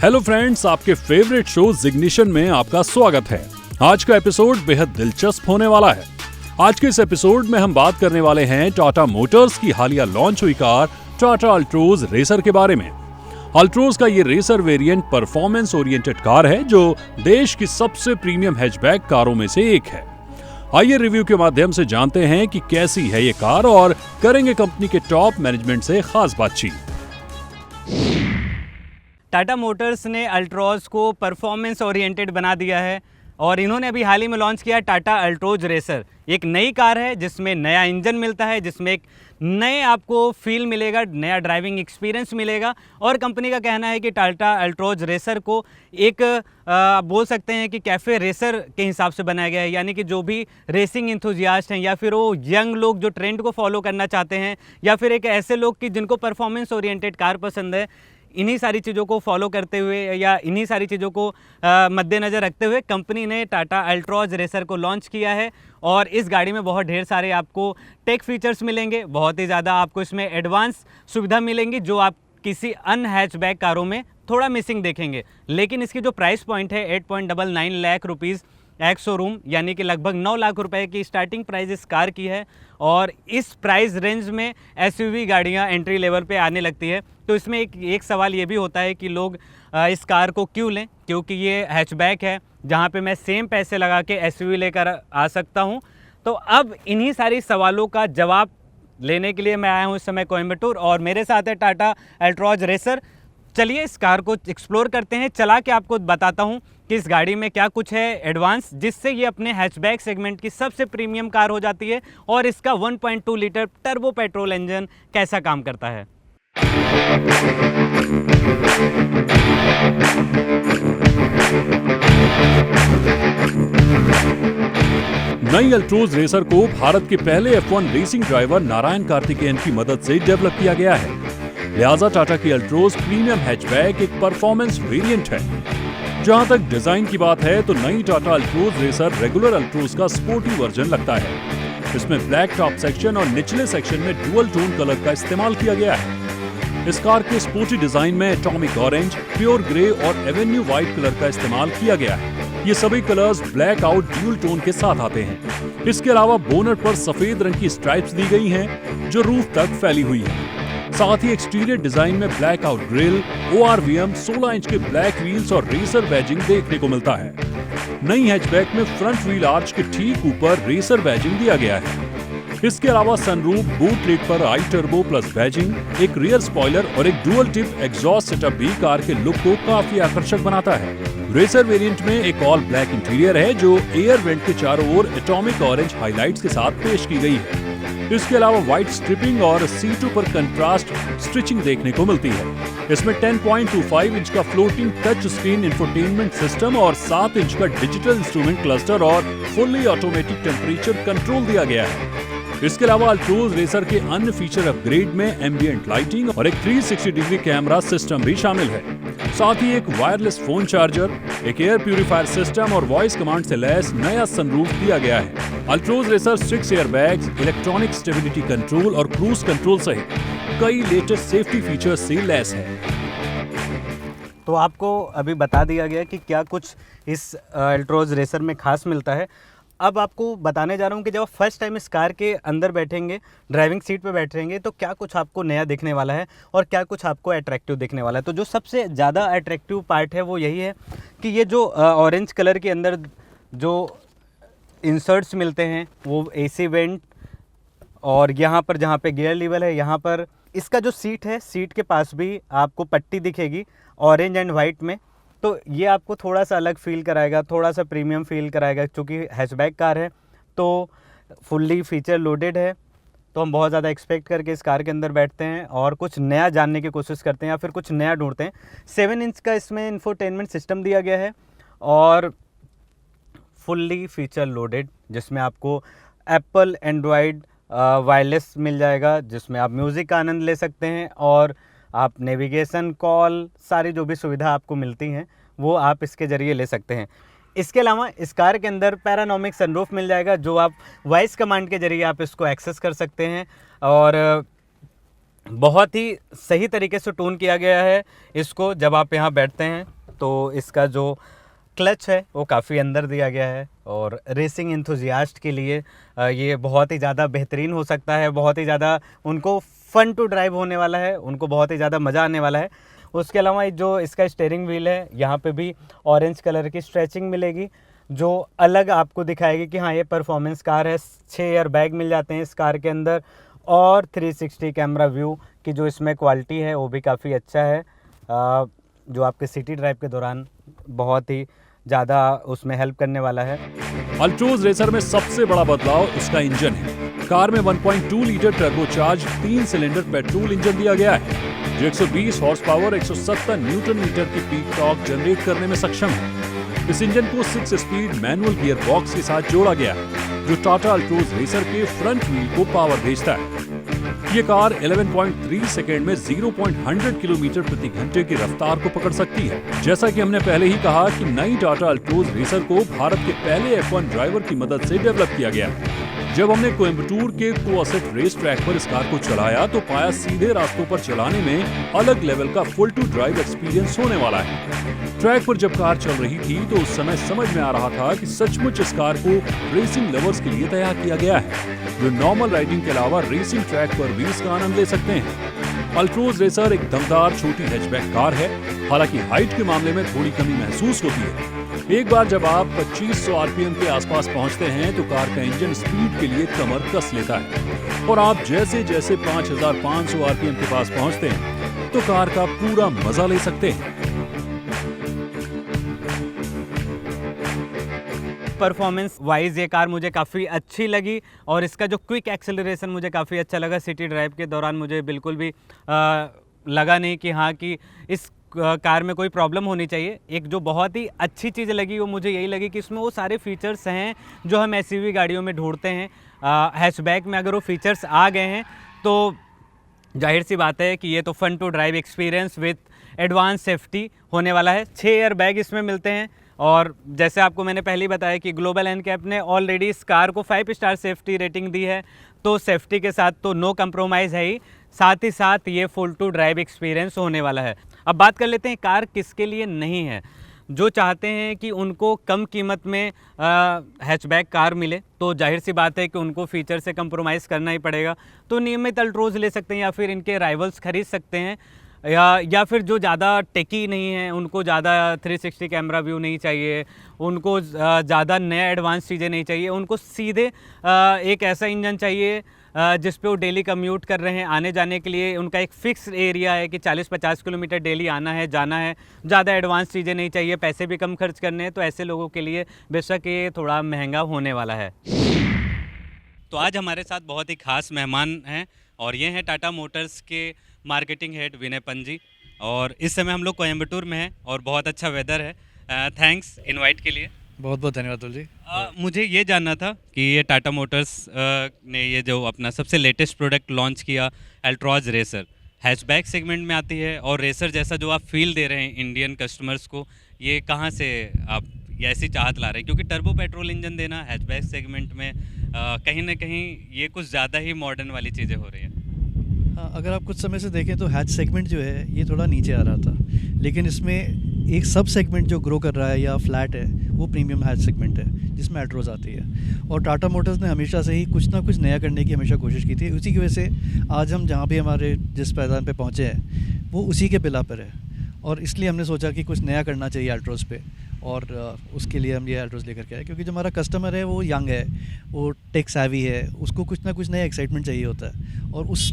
Hello friends, आपके favourite show जिग्निशन में आपका स्वागत है। आज का एपिसोड बेहद दिलचस्प होने वाला है। आज के इस एपिसोड में हम बात करने वाले हैं टाटा मोटर्स की हालिया लॉन्च हुई कार टाटा अल्ट्रोज रेसर के बारे में। अल्ट्रोज का ये racer variant performance oriented car है जो देश की सबसे प्रीमियम हैचबैक कारों में से एक है। आइए रिव्यू के माध्यम से जानते हैं कि कैसी है ये कार और करेंगे कंपनी के टॉप मैनेजमेंट से खास बातचीत। टाटा मोटर्स ने अल्ट्रोज को परफॉर्मेंस ओरिएंटेड बना दिया है और इन्होंने अभी हाल ही में लॉन्च किया टाटा अल्ट्रोज रेसर। एक नई कार है जिसमें नया इंजन मिलता है, जिसमें एक नए आपको फील मिलेगा, नया ड्राइविंग एक्सपीरियंस मिलेगा। और कंपनी का कहना है कि टाटा अल्ट्रोज रेसर को एक बोल सकते हैं कि कैफ़े रेसर के हिसाब से बनाया गया है, यानी कि जो भी रेसिंग इंथुजियास्ट हैं या फिर वो यंग लोग जो ट्रेंड को फॉलो करना चाहते हैं या फिर एक ऐसे लोग कि जिनको परफॉर्मेंस ओरिएंटेड कार पसंद है, इन्हीं सारी चीज़ों को फॉलो करते हुए या इन्हीं सारी चीज़ों को मद्देनज़र रखते हुए कंपनी ने टाटा अल्ट्रोज रेसर को लॉन्च किया है। और इस गाड़ी में बहुत ढेर सारे आपको टेक फीचर्स मिलेंगे, बहुत ही ज़्यादा आपको इसमें एडवांस सुविधा मिलेंगी जो आप किसी अन्य हैचबैक कारों में थोड़ा मिसिंग देखेंगे। लेकिन इसकी जो प्राइस पॉइंट है 8.99 लाख रुपीज़ एक्स शोरूम, यानी कि लगभग 9 लाख रुपए की स्टार्टिंग प्राइस इस कार की है। और इस प्राइस रेंज में एसयूवी गाड़ियां एंट्री लेवल पे आने लगती है। तो इसमें एक सवाल ये भी होता है कि लोग इस कार को क्यों लें, क्योंकि ये हैचबैक है जहां पे मैं सेम पैसे लगा के एसयूवी लेकर आ सकता हूं। तो अब इन्हीं सारी सवालों का जवाब लेने के लिए मैं आया हूं इस समय कोयम्बटूर और मेरे साथ है टाटा अल्ट्रोज रेसर। चलिए इस कार को एक्सप्लोर करते हैं, चला के आपको बताता हूं कि इस गाड़ी में क्या कुछ है एडवांस, जिससे ये अपने हैचबैक सेगमेंट की सबसे प्रीमियम कार हो जाती है। और इसका 1.2 लीटर टर्बो पेट्रोल इंजन कैसा काम करता है। नई अल्ट्रोज रेसर को भारत के पहले F1 racing driver Narayan Karthikeyan की मदद से डेवलप किया गया है। लिहाजा टाटा की अल्ट्रोज प्रीमियम हैचबैक एक परफॉर्मेंस वेरिएंट है। जहां तक डिजाइन की बात है तो नई टाटा अल्ट्रोज रेसर रेगुलर अल्ट्रोज का स्पोर्टी वर्जन लगता है। इसमें ब्लैक टॉप सेक्शन और निचले सेक्शन में डुअल टोन कलर का इस्तेमाल किया गया है। इस कार के स्पोर्टी डिजाइन में एटॉमिक ऑरेंज, प्योर ग्रे और एवेन्यू व्हाइट कलर का इस्तेमाल किया गया है। ये सभी colours black out dual tone के साथ आते हैं। इसके अलावा बोनट पर सफेद रंग की स्ट्राइप्स दी गई हैं जो रूफ तक फैली हुई है। साथ ही एक्सटीरियर डिजाइन में black out grill, ORVM, 16 inch के ब्लैक व्हील्स और रेसर बैजिंग देखने को मिलता है। नई हैचबैक में फ्रंट व्हील आर्च के ठीक ऊपर रेसर बैजिंग दिया गया है। इसके अलावा सनरूफ, बूट लिड पर आई टर्बो प्लस बैजिंग, एक रियर स्पॉइलर और एक डुअल टिप एग्जॉस्ट सेटअप भी कार के लुक को काफी आकर्षक बनाता है। रेसर वेरिएंट में एक ऑल ब्लैक इंटीरियर है जो एयर वेंट के चारों ओर एटॉमिक ऑरेंज हाइलाइट्स के साथ पेश की गई है। इसके अलावा व्हाइट स्ट्रिपिंग और सीटों पर कंट्रास्ट स्टिचिंग देखने को मिलती है। इसमें 10.25 इंच का floating touch screen infotainment system और 7 इंच का डिजिटल इंस्ट्रूमेंट क्लस्टर और फुल्ली ऑटोमेटिक टेम्परेचर कंट्रोल दिया गया है। इसके अलावा अल्ट्रोज रेसर के अन्य फीचर अपग्रेड में एम्बिएंट लाइटिंग और एक 360 डिग्री कैमरा सिस्टम भी शामिल है। साथ ही एक वायरलेस फोन चार्जर, एक एयर प्यूरिफायर सिस्टम और वॉइस कमांड से लैस नया सनरूफ दिया गया है। Altroz racer 6 airbags, electronic stability control और क्रूज कंट्रोल सहित कई लेटेस्ट सेफ्टी फीचर्स से लैस है। तो आपको अभी बता दिया गया कि क्या कुछ इस अल्ट्रोज रेसर में खास मिलता है। अब आपको बताने जा रहा हूँ कि जब आप फर्स्ट टाइम इस कार के अंदर बैठेंगे, ड्राइविंग सीट पे बैठेंगे, तो क्या कुछ आपको नया दिखने वाला है और क्या कुछ आपको अट्रैक्टिव दिखने वाला है। तो जो सबसे ज़्यादा अट्रैक्टिव पार्ट है वो यही है कि ये जो ऑरेंज कलर के अंदर जो इंसर्ट्स मिलते हैं वो AC वेंट, और यहाँ पर जहाँ पे गियर लीवर है यहाँ पर इसका जो सीट है, सीट के पास भी आपको पट्टी दिखेगी ऑरेंज एंड वाइट में। तो ये आपको थोड़ा सा अलग फील कराएगा, थोड़ा सा प्रीमियम फील कराएगा, क्योंकि हैचबैक कार है तो फुल्ली फीचर लोडेड है। तो हम बहुत ज़्यादा एक्सपेक्ट करके इस कार के अंदर बैठते हैं और कुछ नया जानने की कोशिश करते हैं या फिर कुछ नया ढूंढते हैं। 7 इंच का इसमें इंफोटेनमेंट सिस्टम दिया गया है और फुल्ली फीचर लोडेड, जिसमें आपको एप्पल एंड्रॉयड वायरलेस मिल जाएगा, जिसमें आप म्यूज़िक का आनंद ले सकते हैं और आप नेविगेशन, कॉल, सारी जो भी सुविधा आपको मिलती हैं वो आप इसके ज़रिए ले सकते हैं। इसके अलावा इस कार के अंदर पैरानोमिक सनरूफ मिल जाएगा जो आप वॉइस कमांड के ज़रिए आप इसको एक्सेस कर सकते हैं। और बहुत ही सही तरीके से टून किया गया है इसको। जब आप यहाँ बैठते हैं तो इसका जो क्लच है वो काफ़ी अंदर दिया गया है और रेसिंग इंथुजियास्ट के लिए ये बहुत ही ज़्यादा बेहतरीन हो सकता है, बहुत ही ज़्यादा उनको फ़न टू ड्राइव होने वाला है, उनको बहुत ही ज़्यादा मज़ा आने वाला है। उसके अलावा जो इसका स्टीयरिंग व्हील है यहाँ पे भी ऑरेंज कलर की स्ट्रेचिंग मिलेगी जो अलग आपको दिखाएगी कि हाँ ये परफॉर्मेंस कार है। 6 एयर बैग मिल जाते हैं इस कार के अंदर और 360 कैमरा व्यू की जो इसमें क्वालिटी है वो भी काफ़ी अच्छा है, जो आपके सिटी ड्राइव के दौरान बहुत ही ज़्यादा उसमें हेल्प करने वाला है। अल्ट्रोज रेसर में सबसे बड़ा बदलाव उसका इंजन है। कार में 1.2 litre turbocharge 3 cylinder petrol engine दिया गया है जो 120 हॉर्स पावर 170 न्यूटन मीटर की पीक टॉर्क जनरेट करने में सक्षम है। इस इंजन को 6 स्पीड मैनुअल गियर बॉक्स के साथ जोड़ा गया है जो टाटा अल्ट्रोज रेसर के फ्रंट व्हील को पावर भेजता है। ये कार 11.3 सेकेंड में 0.100 किलोमीटर प्रति घंटे की रफ्तार को पकड़ सकती है। जैसा कि हमने पहले ही कहा कि नई टाटा अल्ट्रोज रेसर को भारत के पहले F1 ड्राइवर की मदद से डेवलप किया गया है। जब हमने कोयम्बटूर के कोअसेट रेस ट्रैक पर इस कार को चलाया तो पाया सीधे रास्तों पर चलाने में अलग लेवल का फुल टू ड्राइव एक्सपीरियंस होने वाला है। ट्रैक पर जब कार चल रही थी तो उस समय समझ में आ रहा था कि सचमुच इस कार को रेसिंग लवर्स के लिए तैयार किया गया है जो नॉर्मल राइडिंग के अलावा रेसिंग ट्रैक पर भी इसका आनंद ले सकते हैं। अल्ट्रोज रेसर एक दमदार छोटी हैचबैक कार है, हालांकि हाइट के मामले में थोड़ी कमी महसूस होती है। एक बार जब आप 2500 आरपीएम के आसपास पहुंचते हैं तो कार का इंजन स्पीड के लिए कमर कस लेता है और आप जैसे जैसे 5500 आरपीएम के पास पहुंचते हैं तो कार का पूरा मजा ले सकते हैं। परफॉर्मेंस वाइज ये कार मुझे काफ़ी अच्छी लगी और इसका जो क्विक एक्सेलरेशन मुझे काफ़ी अच्छा लगा। सिटी ड्राइव के दौरान मुझे बिल्कुल भी लगा नहीं कि हाँ कि इस कार में कोई प्रॉब्लम होनी चाहिए। एक जो बहुत ही अच्छी चीज़ लगी वो मुझे यही लगी कि इसमें वो सारे फीचर्स हैं जो हम एसयूवी गाड़ियों में ढूंढते हैं। हैचबैक में अगर वो फीचर्स आ गए हैं तो जाहिर सी बात है कि ये तो fun to drive experience with advance safety होने वाला है। 6 एयर बैग इसमें मिलते हैं और जैसे आपको मैंने पहले ही बताया कि ग्लोबल एनकैप ने ऑलरेडी इस कार को 5 स्टार सेफ्टी रेटिंग दी है, तो सेफ्टी के साथ तो नो कंप्रोमाइज़ है ही साथ ये फुल टू ड्राइव एक्सपीरियंस होने वाला है। अब बात कर लेते हैं कार किसके लिए नहीं है। जो चाहते हैं कि उनको कम कीमत में हैचबैक कार मिले तो जाहिर सी बात है कि उनको फीचर से कंप्रोमाइज़ करना ही पड़ेगा, तो नियमित अल्ट्रोज ले सकते हैं या फिर इनके राइवल्स खरीद सकते हैं। या फिर जो ज़्यादा टेकी नहीं है, उनको ज़्यादा 360 कैमरा व्यू नहीं चाहिए, उनको ज़्यादा नया एडवांस चीज़ें नहीं चाहिए, उनको सीधे एक ऐसा इंजन चाहिए जिस पे वो डेली कम्यूट कर रहे हैं, आने जाने के लिए उनका एक फिक्स एरिया है कि 40-50 किलोमीटर डेली आना है जाना है, ज़्यादा एडवांस चीज़ें नहीं चाहिए, पैसे भी कम खर्च करने हैं, तो ऐसे लोगों के लिए बेशक ये थोड़ा महंगा होने वाला है। तो आज हमारे साथ बहुत ही खास मेहमान हैं और ये हैं टाटा मोटर्स के मार्केटिंग हेड विनय पंजी, और इस समय हम लोग कोयम्बटूर में हैं और बहुत अच्छा वेदर है। थैंक्स इनवाइट के लिए। बहुत बहुत धन्यवाद अतुल जी। मुझे ये जानना था कि ये टाटा मोटर्स ने ये जो अपना सबसे लेटेस्ट प्रोडक्ट लॉन्च किया अल्ट्रोज रेसर, हैचबैक सेगमेंट में आती है और रेसर जैसा जो आप फील दे रहे हैं इंडियन कस्टमर्स को, ये कहाँ से आप ये ऐसी चाहत ला रहे हैं? क्योंकि टर्बो पेट्रोल इंजन देना हैचबैक सेगमेंट में कहीं ना कहीं ये कुछ ज़्यादा ही मॉडर्न वाली चीज़ें हो रही हैं। अगर आप कुछ समय से देखें तो हैच सेगमेंट जो है ये थोड़ा नीचे आ रहा था, लेकिन इसमें एक सब सेगमेंट जो ग्रो कर रहा है या फ्लैट है वो प्रीमियम हैच सेगमेंट है जिसमें अल्ट्रोज आती है। और टाटा मोटर्स ने हमेशा से ही कुछ ना कुछ नया करने की हमेशा कोशिश की थी। उसी की वजह से आज हम जहाँ भी हमारे जिस पैदान पे पहुँचे हैं वो उसी के बिला पर है, और इसलिए हमने सोचा कि कुछ नया करना चाहिए अल्ट्रोज पे, और उसके लिए हम ये अल्ट्रोज लेकर के आए। क्योंकि जो हमारा कस्टमर है वो यंग है, वो टेक सैवी है, उसको कुछ ना कुछ नया एक्साइटमेंट चाहिए होता है, और उस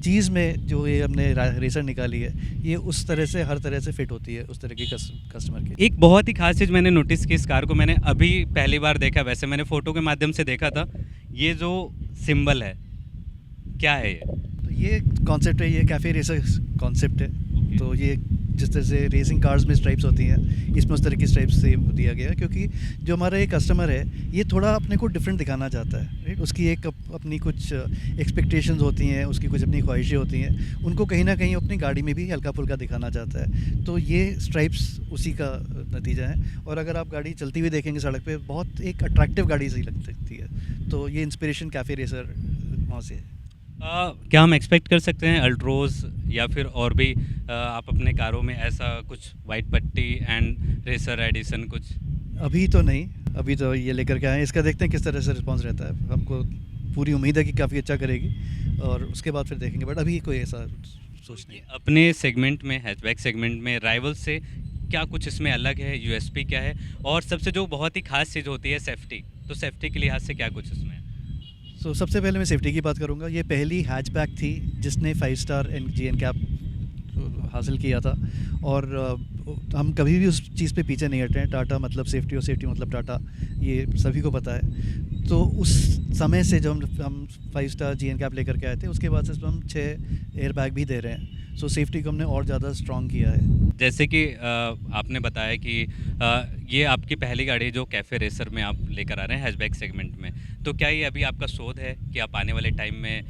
चीज़ में जो ये हमने रेसर निकाली है ये उस तरह से हर तरह से फिट होती है उस तरह की कस्टमर की। एक बहुत ही खास चीज़ मैंने नोटिस की इस कार को, मैंने अभी पहली बार देखा, वैसे मैंने फ़ोटो के माध्यम से देखा था, ये जो सिंबल है क्या है ये? तो ये कॉन्सेप्ट है, ये कैफ़े रेसर कॉन्सेप्ट है। तो ये जिस तरह से रेसिंग कार्स में स्ट्राइप्स होती हैं, इसमें उस तरह की स्ट्राइप्स से दिया गया है, क्योंकि जो हमारा ये कस्टमर है ये थोड़ा अपने को डिफरेंट दिखाना चाहता है, राइट। उसकी एक अपनी कुछ एक्सपेक्टेशंस होती हैं, उसकी कुछ अपनी ख्वाहिशें होती हैं, उनको कहीं ना कहीं अपनी गाड़ी में भी हल्का फुल्का दिखाना चाहता है। तो ये स्ट्राइप्स उसी का नतीजा है। और अगर आप गाड़ी चलती हुई देखेंगे सड़क पर, बहुत एक अट्रैक्टिव गाड़ी सी लग सकती है। तो ये इंस्पिरेशन कैफ़े रेसर वहाँ से है। क्या हम एक्सपेक्ट कर सकते हैं अल्ट्रोज या फिर और भी आप अपने कारों में ऐसा कुछ वाइट पट्टी एंड रेसर एडिशन कुछ? अभी तो नहीं, अभी तो ये लेकर के आए हैं, इसका देखते हैं किस तरह से रिस्पांस रहता है। हमको पूरी उम्मीद है कि काफ़ी अच्छा करेगी और उसके बाद फिर देखेंगे, बट अभी कोई ऐसा सोच नहीं है। अपने सेगमेंट में, हैचबैक सेगमेंट में राइवल से क्या कुछ इसमें अलग है, यूएसपी क्या है, और सबसे जो बहुत ही खास चीज़ होती है सेफ्टी, तो सेफ्टी के लिहाज से क्या कुछ इसमें है? सो सबसे पहले मैं सेफ्टी की बात करूंगा। ये पहली हैचबैक थी जिसने 5 स्टार जी एन कैप हासिल किया था और हम कभी भी उस चीज़ पे पीछे नहीं हटे हैं। टाटा मतलब सेफ्टी और सेफ्टी मतलब टाटा, ये सभी को पता है। तो उस समय से जब हम 5 स्टार जी एन कैप लेकर के आए थे, उसके बाद से हम 6 एयर बैग भी दे रहे हैं। सो सेफ्टी को हमने और ज़्यादा स्ट्रॉन्ग किया है। जैसे कि आपने बताया कि ये आपकी पहली गाड़ी जो कैफ़े रेसर में आप लेकर आ रहे हैं हैचबैक सेगमेंट में, तो क्या ये अभी आपका शोध है कि आप आने वाले टाइम में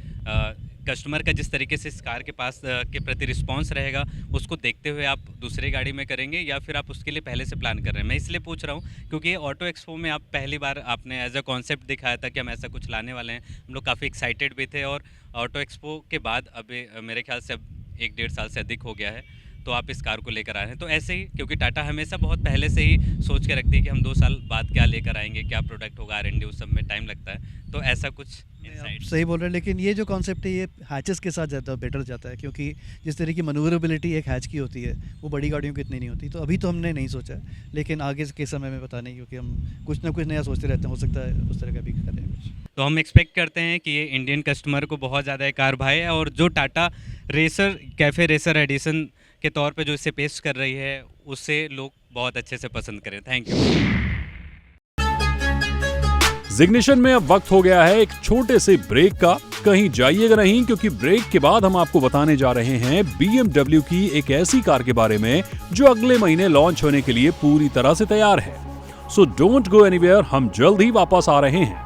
कस्टमर का जिस तरीके से इस कार के पास के प्रति रिस्पांस रहेगा उसको देखते हुए आप दूसरी गाड़ी में करेंगे, या फिर आप उसके लिए पहले से प्लान कर रहे हैं? मैं इसलिए पूछ रहा हूँ क्योंकि ये ऑटो एक्सपो में आप पहली बार आपने एज अ कॉन्सेप्ट दिखाया था कि हम ऐसा कुछ लाने वाले हैं। हम लोग काफ़ी एक्साइटेड भी थे, और ऑटो एक्सपो के बाद अभी मेरे ख्याल से अब 1-1.5 साल से अधिक हो गया है, तो आप इस कार को लेकर आए हैं। तो ऐसे ही, क्योंकि टाटा हमेशा बहुत पहले से ही सोच के रखती है कि हम 2 साल बाद क्या लेकर आएंगे, क्या प्रोडक्ट होगा, R&D उस सब में टाइम लगता है, तो ऐसा कुछ आप insights? सही बोल रहे हैं, लेकिन ये जो कॉन्सेप्ट है ये हैचेस के साथ ज़्यादा बेटर जाता है, क्योंकि जिस तरह की मनूवरेबिलिटी एक हैच की होती है वो बड़ी गाड़ियों की इतनी नहीं होती। तो अभी तो हमने नहीं सोचा है, लेकिन आगे के समय में पता नहीं, क्योंकि हम कुछ ना कुछ नया सोचते रहते हैं। हो सकता है उस तरह का भी करें कुछ। तो हम एक्सपेक्ट करते हैं कि ये इंडियन कस्टमर को बहुत ज़्यादा कार भाए, और जो Tata racer cafe racer edition के तौर पे जो इसे पेश कर रही है उसे लोग बहुत अच्छे से पसंद करें। Thank you. जिग्निशन में अब वक्त हो गया है एक छोटे से ब्रेक का। कहीं जाइएगा नहीं, क्योंकि ब्रेक के बाद हम आपको बताने जा रहे हैं BMW की एक ऐसी कार के बारे में जो अगले महीने लॉन्च होने के लिए पूरी तरह से तैयार है। सो डोंट गो एनीवेयर, हम जल्द ही वापस आ रहे हैं।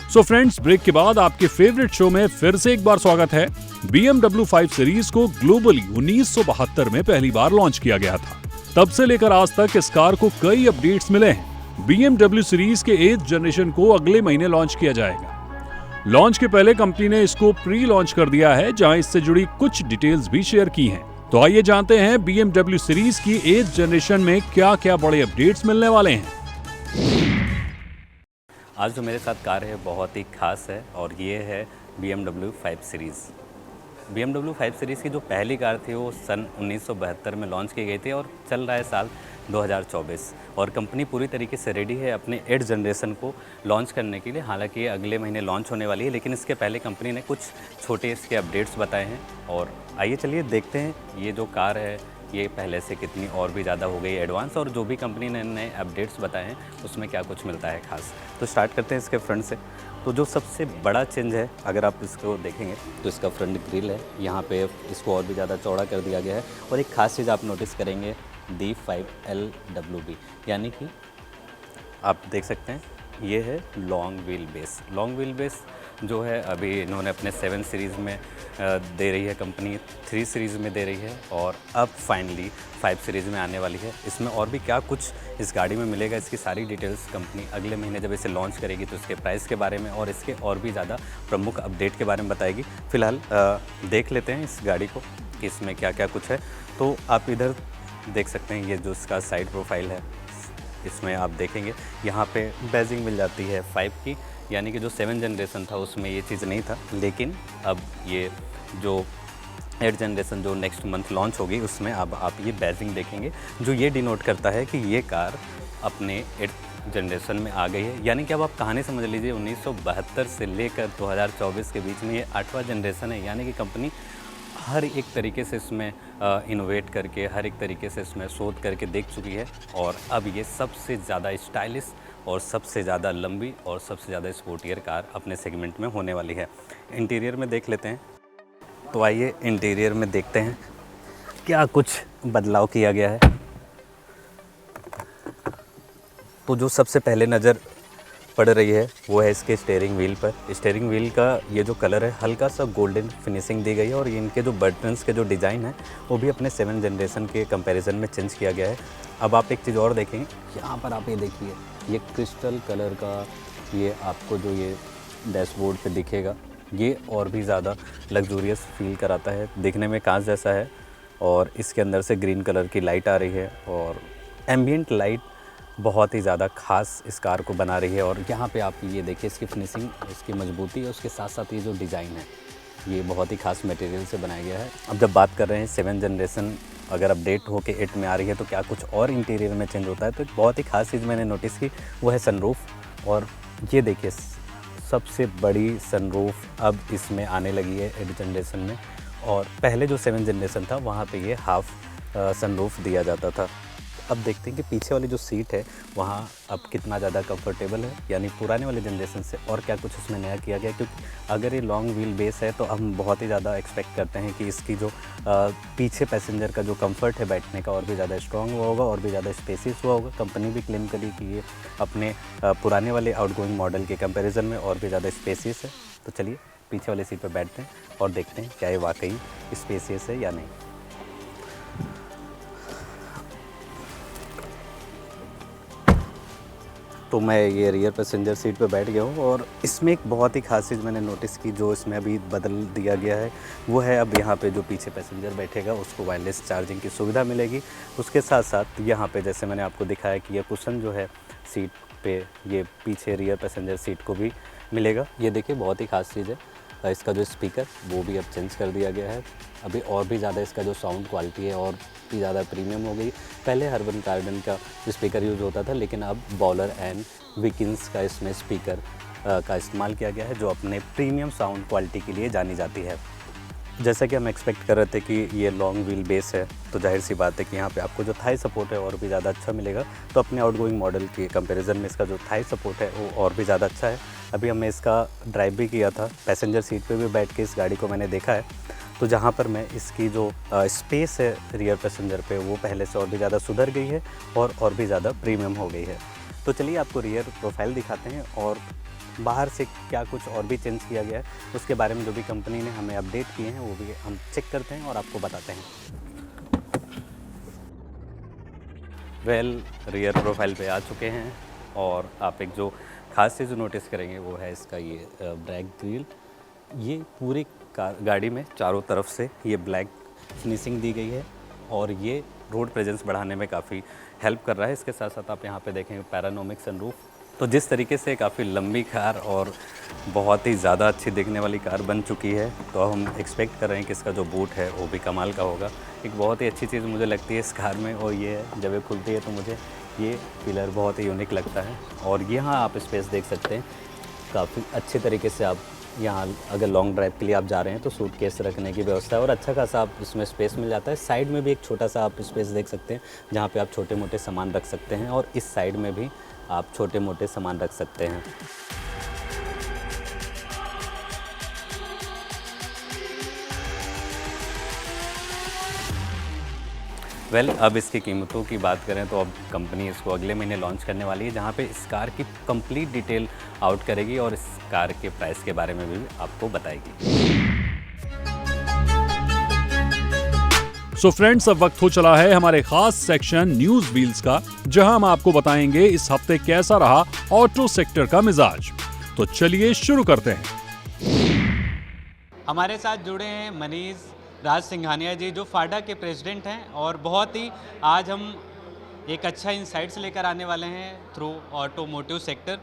सो फ्रेंड्स, ब्रेक के बाद आपके फेवरेट शो में फिर से एक बार स्वागत है। BMW 5 सीरीज को ग्लोबली 1972 में पहली बार लॉन्च किया गया था। तब से लेकर आज तक इस कार को कई अपडेट्स मिले हैं। BMW सीरीज के 8th जनरेशन को अगले महीने लॉन्च किया जाएगा। लॉन्च के पहले कंपनी ने इसको प्री लॉन्च कर दिया है, जहां इससे जुड़ी कुछ डिटेल्स भी शेयर की हैं। तो आइए जानते हैं BMW सीरीज की 8th जनरेशन में क्या क्या बड़े अपडेट्स मिलने वाले हैं। आज जो मेरे साथ कार है बहुत ही ख़ास है, और ये है BMW 5 सीरीज़। BMW 5 सीरीज़ की जो पहली कार थी वो सन 1972 में लॉन्च की गई थी, और चल रहा है साल 2024, और कंपनी पूरी तरीके से रेडी है अपने 8th जनरेशन को लॉन्च करने के लिए। हालांकि ये अगले महीने लॉन्च होने वाली है, लेकिन इसके पहले कंपनी ने कुछ छोटे इसके अपडेट्स बताए हैं, और आइए चलिए देखते हैं ये जो कार है ये पहले से कितनी और भी ज़्यादा हो गई एडवांस, और जो भी कंपनी ने नए अपडेट्स बताए हैं उसमें क्या कुछ मिलता है खास। तो स्टार्ट करते हैं इसके फ्रंट से। तो जो सबसे बड़ा चेंज है, अगर आप इसको देखेंगे तो इसका फ्रंट ग्रिल है, यहाँ पे इसको और भी ज़्यादा चौड़ा कर दिया गया है। और एक खास चीज़ आप नोटिस करेंगे, D5LWB, यानी कि आप देख सकते हैं ये है long wheel base. Long wheel base जो है अभी इन्होंने अपने 7 सीरीज़ में दे रही है कंपनी, 3 सीरीज़ में दे रही है, और अब फाइनली 5 सीरीज़ में आने वाली है। इसमें और भी क्या कुछ इस गाड़ी में मिलेगा, इसकी सारी डिटेल्स कंपनी अगले महीने जब इसे लॉन्च करेगी तो इसके प्राइस के बारे में और इसके और भी ज़्यादा प्रमुख अपडेट के बारे में बताएगी। फ़िलहाल देख लेते हैं इस गाड़ी को कि इसमें क्या क्या कुछ है। तो आप इधर देख सकते हैं, ये जो इसका साइड प्रोफाइल है, इसमें आप देखेंगे यहाँ पे बैजिंग मिल जाती है 5 की, यानी कि जो 7 जनरेशन था उसमें ये चीज़ नहीं था, लेकिन अब ये जो 8th जनरेशन जो नेक्स्ट मंथ लॉन्च होगी उसमें अब आप ये बैजिंग देखेंगे, जो ये डिनोट करता है कि ये कार अपने 8th जनरेशन में आ गई है। यानी कि अब आप कहानी समझ लीजिए, 1972 से लेकर 2024 के बीच में ये 8वां जनरेशन है। यानी कि कंपनी हर एक तरीके से इसमें इनोवेट करके, हर एक तरीके से इसमें शोध करके देख चुकी है, और अब ये सबसे ज़्यादा स्टाइलिश और सबसे ज़्यादा लंबी और सबसे ज़्यादा स्पोर्टियर कार अपने सेगमेंट में होने वाली है। इंटीरियर में देख लेते हैं, तो आइए इंटीरियर में देखते हैं क्या कुछ बदलाव किया गया है। तो जो सबसे पहले नज़र पड़ रही है वो है इसके स्टीयरिंग व्हील पर। स्टीयरिंग व्हील का ये जो कलर है हल्का सा गोल्डन फिनिशिंग दी गई है और इनके जो बटन्स के जो डिज़ाइन है वो भी अपने 7 जनरेशन के कंपैरिजन में चेंज किया गया है। अब आप एक चीज़ और देखेंगे, यहाँ पर आप ये देखिए, ये क्रिस्टल कलर का ये आपको जो ये डैशबोर्ड पे दिखेगा, ये और भी ज़्यादा लग्जूरियस फील कराता है। दिखने में कांच जैसा है और इसके अंदर से ग्रीन कलर की लाइट आ रही है और एम्बियंट लाइट बहुत ही ज़्यादा ख़ास इस कार को बना रही है। और यहाँ पे आप ये देखिए इसकी फिनिशिंग, इसकी मजबूती है, उसके साथ साथ ये जो डिज़ाइन है ये बहुत ही ख़ास मटेरियल से बनाया गया है। अब जब बात कर रहे हैं 7 जनरेशन अगर अपडेट होके 8 में आ रही है तो क्या कुछ और इंटीरियर में चेंज होता है, तो एक बहुत ही ख़ास चीज़ मैंने नोटिस की वो है सनरूफ। और ये देखिए सबसे बड़ी सनरूफ अब इसमें आने लगी है 8 जनरेशन में, और पहले जो 7 जनरेशन था वहाँ पे ये हाफ सनरूफ दिया जाता था। अब देखते हैं कि पीछे वाली जो सीट है वहाँ अब कितना ज़्यादा कंफर्टेबल है, यानी पुराने वाले जनरेशन से, और क्या कुछ उसमें नया किया गया। क्योंकि अगर ये लॉन्ग व्हील बेस है तो हम बहुत ही ज़्यादा एक्सपेक्ट करते हैं कि इसकी जो पीछे पैसेंजर का जो कंफर्ट है बैठने का और भी ज़्यादा स्ट्रॉन्ग हुआ होगा और भी ज़्यादा स्पेसियस हुआ होगा। कंपनी भी क्लेम करी कि ये अपने पुराने वाले आउटगोइंग मॉडल के कंपेरिजन में और भी ज़्यादा स्पेसियस है। तो चलिए पीछे वाले सीट पर बैठते हैं और देखते हैं क्या ये वाकई स्पेसियस है या नहीं। तो मैं ये रियर पैसेंजर सीट पे बैठ गया हूँ और इसमें एक बहुत ही खास चीज़ मैंने नोटिस की जो इसमें अभी बदल दिया गया है वो है अब यहाँ पे जो पीछे पैसेंजर बैठेगा उसको वायरलेस चार्जिंग की सुविधा मिलेगी। उसके साथ साथ यहाँ पे जैसे मैंने आपको दिखाया कि ये कुशन जो है सीट पे ये पीछे रियर पैसेंजर सीट को भी मिलेगा। ये देखिए बहुत ही खास चीज़ है, इसका जो स्पीकर वो भी अब चेंज कर दिया गया है। अभी और भी ज़्यादा इसका जो साउंड क्वालिटी है और भी ज़्यादा प्रीमियम हो गई। पहले हर्मन कार्डन का स्पीकर यूज़ होता था लेकिन अब बॉलर एंड विकिंस का इसमें स्पीकर का इस्तेमाल किया गया है जो अपने प्रीमियम साउंड क्वालिटी के लिए जानी जाती है। जैसा कि हम एक्सपेक्ट कर रहे थे कि ये लॉन्ग व्हील बेस है तो जाहिर सी बात है कि यहाँ पे आपको जो थाई सपोर्ट है और भी ज़्यादा अच्छा मिलेगा। तो अपने आउटगोइंग मॉडल के कंपैरिजन में इसका जो थाई सपोर्ट है वो और भी ज़्यादा अच्छा है। अभी हमने इसका ड्राइव भी किया था, पैसेंजर सीट पे भी बैठ के इस गाड़ी को मैंने देखा है। तो जहाँ पर मैं इसकी जो स्पेस है रियर पैसेंजर पे वो पहले से और भी ज़्यादा सुधर गई है और भी ज़्यादा प्रीमियम हो गई है। तो चलिए आपको रियर प्रोफाइल दिखाते हैं और बाहर से क्या कुछ और भी चेंज किया गया है उसके बारे में जो भी कंपनी ने हमें अपडेट किए हैं वो भी हम चेक करते हैं और आपको बताते हैं। रियर प्रोफाइल पे आ चुके हैं और आप एक जो खास चीज़ नोटिस करेंगे वो है इसका ये ब्लैक ग्रिल। ये पूरी गाड़ी में चारों तरफ से ये ब्लैक फिनिशिंग दी गई है और ये रोड प्रेजेंस बढ़ाने में काफ़ी हेल्प कर रहा है। इसके साथ साथ आप यहाँ पे देखेंगे पैरानोमिक सनरूफ। तो जिस तरीके से काफ़ी लंबी कार और बहुत ही ज़्यादा अच्छी दिखने वाली कार बन चुकी है तो हम एक्सपेक्ट कर रहे हैं कि इसका जो बूट है वो भी कमाल का होगा। एक बहुत ही अच्छी चीज़ मुझे लगती है इस कार में और ये है जब ये खुलती है तो मुझे ये पिलर बहुत ही यूनिक लगता है। और यहाँ आप स्पेस देख सकते हैं, काफ़ी अच्छे तरीके से आप यहाँ अगर लॉन्ग ड्राइव के लिए आप जा रहे हैं तो सूटकेस रखने की व्यवस्था है और अच्छा खासा आप इसमें स्पेस मिल जाता है। साइड में भी एक छोटा सा आप स्पेस देख सकते हैं जहाँ पे आप छोटे मोटे सामान रख सकते हैं और इस साइड में भी आप छोटे मोटे सामान रख सकते हैं। अब इसकी कीमतों की बात करें तो अब कंपनी इसको अगले महीने लॉन्च करने वाली है जहां पे इस कार की कंप्लीट डिटेल आउट करेगी और इस कार के प्राइस के बारे में भी आपको बताएगी। सो फ्रेंड्स, अब वक्त हो चला है हमारे खास सेक्शन न्यूज व्हील्स का, जहां हम आपको बताएंगे इस हफ्ते कैसा रहा ऑटो सेक्टर का मिजाज। तो चलिए शुरू करते हैं। हमारे साथ जुड़े हैं मनीष राज सिंघानिया जी जो फाडा के प्रेसिडेंट हैं और बहुत ही आज हम एक अच्छा इंसाइट्स लेकर आने वाले हैं थ्रू ऑटोमोटिव सेक्टर।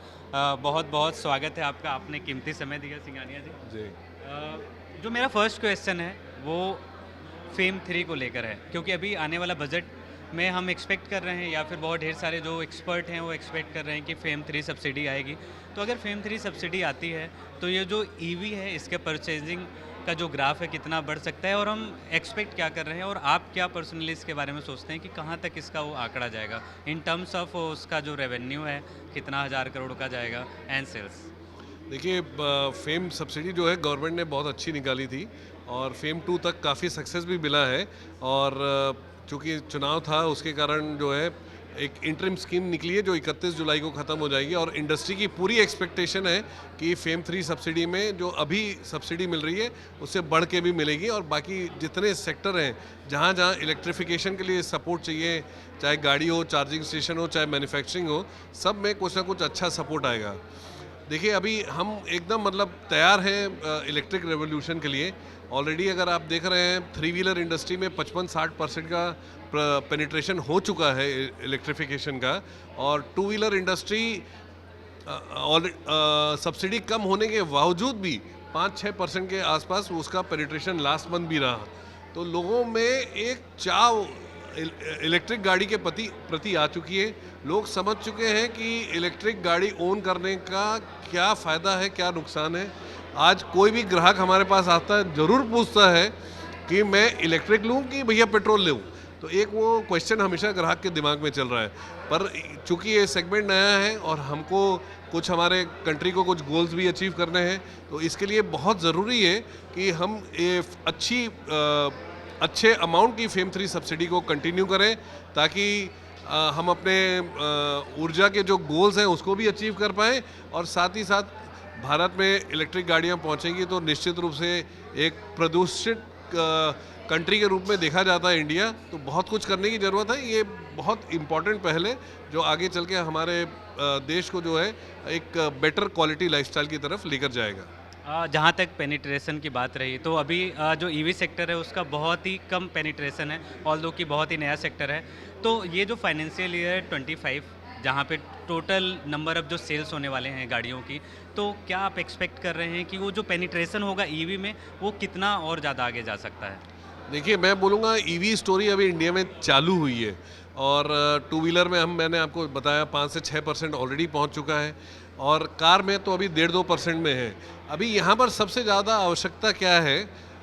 बहुत बहुत स्वागत है आपका, आपने कीमती समय दिया सिंघानिया जी। जो मेरा फर्स्ट क्वेश्चन है वो फेम 3 को लेकर है, क्योंकि अभी आने वाला बजट में हम एक्सपेक्ट कर रहे हैं या फिर बहुत ढेर सारे जो एक्सपर्ट हैं वो एक्सपेक्ट कर रहे हैं कि फेम 3 सब्सिडी आएगी। तो अगर फेम 3 सब्सिडी आती है तो ये जो ईवी है इसके परचेजिंग का जो ग्राफ है कितना बढ़ सकता है और हम एक्सपेक्ट क्या कर रहे हैं और आप क्या पर्सनली इसके बारे में सोचते हैं कि कहाँ तक इसका वो आंकड़ा जाएगा इन टर्म्स ऑफ उसका जो रेवेन्यू है कितना 1000 करोड़ का जाएगा एंड सेल्स। देखिए, फेम सब्सिडी जो है गवर्नमेंट ने बहुत अच्छी निकाली थी और फेम 2 तक काफ़ी सक्सेस भी मिला है और चूँकि चुनाव था उसके कारण जो है एक इंटरिम स्कीम निकली है जो 31 जुलाई को ख़त्म हो जाएगी और इंडस्ट्री की पूरी एक्सपेक्टेशन है कि फेम 3 सब्सिडी में जो अभी सब्सिडी मिल रही है उससे बढ़ के भी मिलेगी और बाकी जितने सेक्टर हैं जहाँ जहाँ इलेक्ट्रिफिकेशन के लिए सपोर्ट चाहिए, चाहे गाड़ी हो, चार्जिंग स्टेशन हो, चाहे मैन्युफैक्चरिंग हो, सब में कुछ ना कुछ अच्छा सपोर्ट आएगा। देखिए अभी हम एकदम मतलब तैयार हैं इलेक्ट्रिक रेवोल्यूशन के लिए। ऑलरेडी अगर आप देख रहे हैं 3 व्हीलर इंडस्ट्री में 55-60% का पेनिट्रेशन हो चुका है इलेक्ट्रिफिकेशन का और 2 व्हीलर इंडस्ट्री सब्सिडी कम होने के बावजूद भी 5-6% के आसपास उसका पेनिट्रेशन लास्ट मंथ भी रहा। तो लोगों में एक चाव इलेक्ट्रिक गाड़ी के प्रति आ चुकी है। लोग समझ चुके हैं कि इलेक्ट्रिक गाड़ी ओन करने का क्या फ़ायदा है, क्या नुकसान है। आज कोई भी ग्राहक हमारे पास आता है ज़रूर पूछता है कि मैं इलेक्ट्रिक लूं कि भैया पेट्रोल लूं। तो एक वो क्वेश्चन हमेशा ग्राहक के दिमाग में चल रहा है। पर चूंकि ये सेगमेंट नया है और हमको कुछ हमारे कंट्री को कुछ गोल्स भी अचीव करने हैं, तो इसके लिए बहुत ज़रूरी है कि हम ये अच्छे अमाउंट की फेम 3 सब्सिडी को कंटिन्यू करें ताकि हम अपने ऊर्जा के जो गोल्स हैं उसको भी अचीव कर पाएँ और साथ ही साथ भारत में इलेक्ट्रिक गाड़ियाँ पहुँचेंगी तो निश्चित रूप से एक प्रदूषित कंट्री के रूप में देखा जाता है इंडिया। तो बहुत कुछ करने की ज़रूरत है। ये बहुत इम्पॉर्टेंट पहल है जो आगे चल के हमारे देश को जो है एक बेटर क्वालिटी लाइफस्टाइल की तरफ लेकर जाएगा। जहाँ तक पेनिट्रेशन की बात रही तो अभी जो ईवी सेक्टर है उसका बहुत ही कम पेनिट्रेशन है, ऑल्दो कि बहुत ही नया सेक्टर है। तो ये जो फाइनेंशियल ईयर 25 जहाँ पे टोटल नंबर ऑफ जो सेल्स होने वाले हैं गाड़ियों की, तो क्या आप एक्सपेक्ट कर रहे हैं कि वो जो पेनिट्रेशन होगा ईवी में वो कितना और ज़्यादा आगे जा सकता है? देखिए मैं बोलूँगा ईवी स्टोरी अभी इंडिया में चालू हुई है और 2 व्हीलर में मैंने आपको बताया 5 से 6% ऑलरेडी पहुँच चुका है और कार में तो अभी 1.5-2% में है। अभी यहाँ पर सबसे ज़्यादा आवश्यकता क्या है,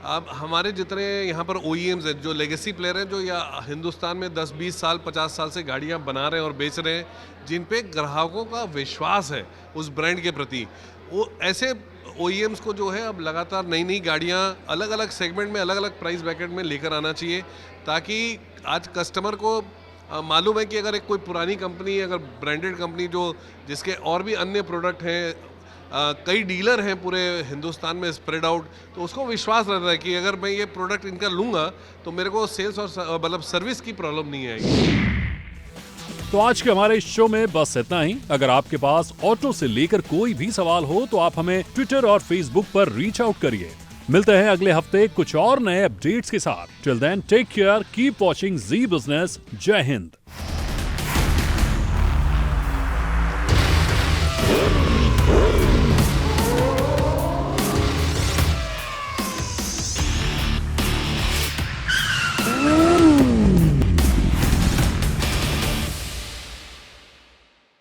अब हमारे जितने यहाँ पर OEMs हैं, जो लेगेसी प्लेयर हैं, जो या हिंदुस्तान में 10-20 साल 50 साल से गाड़ियाँ बना रहे हैं और बेच रहे हैं, जिन पे ग्राहकों का विश्वास है उस ब्रांड के प्रति, वो ऐसे OEMs को जो है अब लगातार नई नई गाड़ियाँ अलग अलग सेगमेंट में, अलग अलग प्राइस ब्रैकेट में लेकर आना चाहिए ताकि आज कस्टमर को मालूम है कि अगर एक कोई पुरानी कंपनी, अगर ब्रांडेड कंपनी जो जिसके और भी अन्य प्रोडक्ट हैं, कई डीलर हैं पूरे हिंदुस्तान में स्प्रेड आउट, तो उसको विश्वास रहता है कि अगर मैं ये प्रोडक्ट इनका लूँगा तो मेरे को सेल्स और मतलब सर्विस की प्रॉब्लम नहीं आएगी। तो आज के हमारे इस शो में बस इतना ही। अगर आपके पास ऑटो से लेकर कोई भी सवाल हो तो आप हमें ट्विटर और फेसबुक पर रीच आउट करिए। मिलते हैं अगले हफ्ते कुछ और नए अपडेट्स के साथ। Till then take care, keep watching Zee Business. जय हिंद।